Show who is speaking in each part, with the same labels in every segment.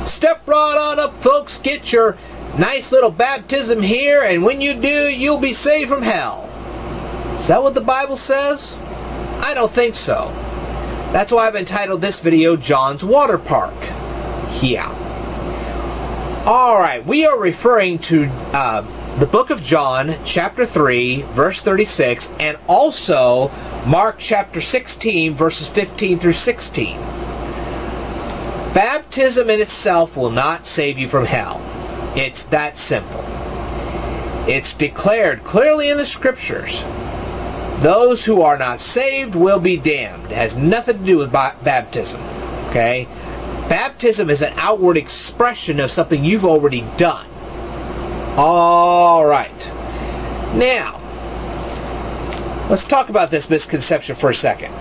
Speaker 1: Step right on up, folks. Get your nice little baptism here, and when you do, you'll be saved from hell. Is that what the Bible says? I don't think so. That's why I've entitled this video, John's Waterpark. Yeah. Alright, we are referring to the book of John, chapter 3, verse 36, and also Mark chapter 16, verses 15 through 16. Baptism in itself will not save you from hell. It's that simple. It's declared clearly in the Scriptures. Those who are not saved will be damned. It has nothing to do with baptism. Okay? Baptism is an outward expression of something you've already done. Alright. Now, let's talk about this misconception for a second.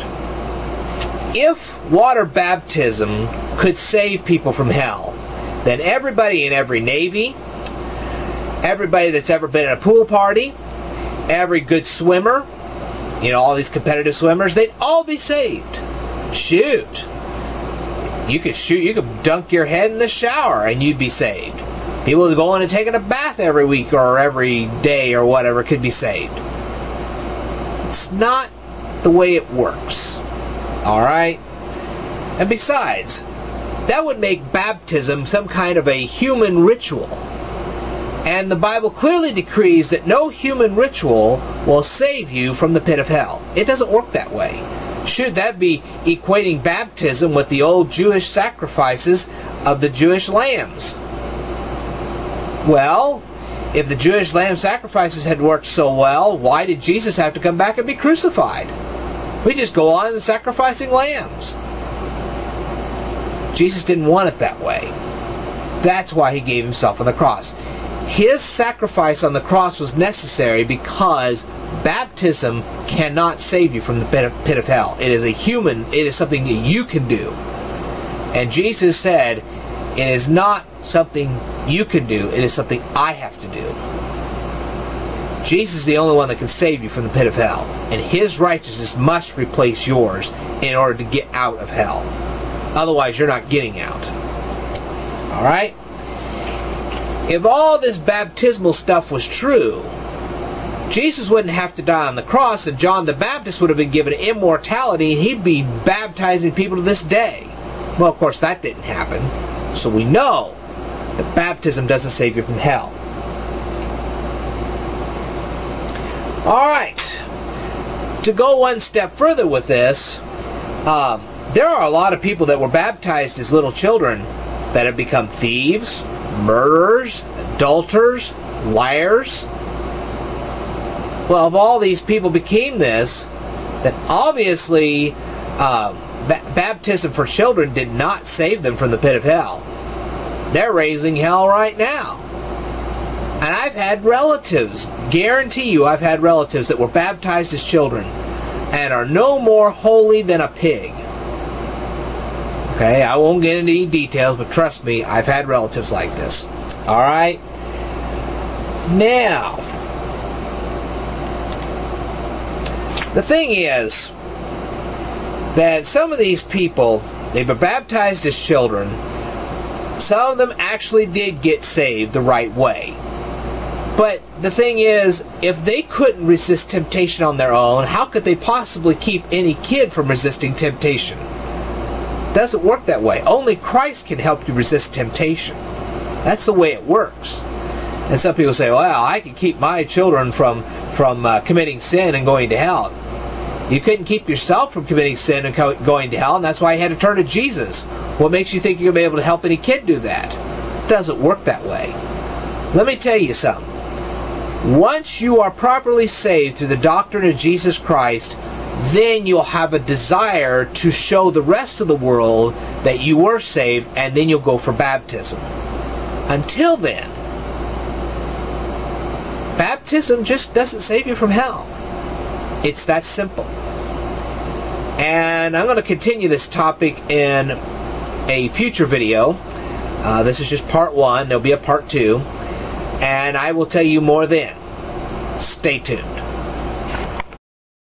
Speaker 1: If water baptism could save people from hell, then everybody in every Navy, everybody that's ever been at a pool party, every good swimmer, you know, all these competitive swimmers, they'd all be saved. Shoot. You could dunk your head in the shower and you'd be saved. People going and taking a bath every week or every day or whatever could be saved. It's not the way it works. Alright? And besides, that would make baptism some kind of a human ritual. And the Bible clearly decrees that no human ritual will save you from the pit of hell. It doesn't work that way. Should that be equating baptism with the old Jewish sacrifices of the Jewish lambs? Well, if the Jewish lamb sacrifices had worked so well, why did Jesus have to come back and be crucified? We just go on and sacrificing lambs. Jesus didn't want it that way. That's why he gave himself on the cross. His sacrifice on the cross was necessary because baptism cannot save you from the pit of hell. It is something that you can do. And Jesus said, it is not something you can do, it is something I have to do. Jesus is the only one that can save you from the pit of hell. And his righteousness must replace yours in order to get out of hell. Otherwise, you're not getting out. Alright? If all this baptismal stuff was true, Jesus wouldn't have to die on the cross, and John the Baptist would have been given immortality, and he'd be baptizing people to this day. Well, of course, that didn't happen. So we know that baptism doesn't save you from hell. Alright. To go one step further with this, there are a lot of people that were baptized as little children that have become thieves, murderers, adulterers, liars. Well, if all these people became this, then obviously baptism for children did not save them from the pit of hell. They're raising hell right now. And I've had relatives, guarantee you I've had relatives that were baptized as children and are no more holy than a pig. Okay, I won't get into any details, but trust me, I've had relatives like this. Alright? Now, the thing is that some of these people, they were baptized as children. Some of them actually did get saved the right way. But the thing is, if they couldn't resist temptation on their own, how could they possibly keep any kid from resisting temptation? It doesn't work that way. Only Christ can help you resist temptation. That's the way it works. And some people say, well, I can keep my children from committing sin and going to hell. You couldn't keep yourself from committing sin and going to hell, and that's why you had to turn to Jesus. What makes you think you're going to be able to help any kid do that? It doesn't work that way. Let me tell you something. Once you are properly saved through the doctrine of Jesus Christ, then you'll have a desire to show the rest of the world that you were saved, and then you'll go for baptism. Until then, baptism just doesn't save you from hell. It's that simple. And I'm going to continue this topic in a future video. This is just part 1. There'll be a part 2. And I will tell you more then. Stay tuned.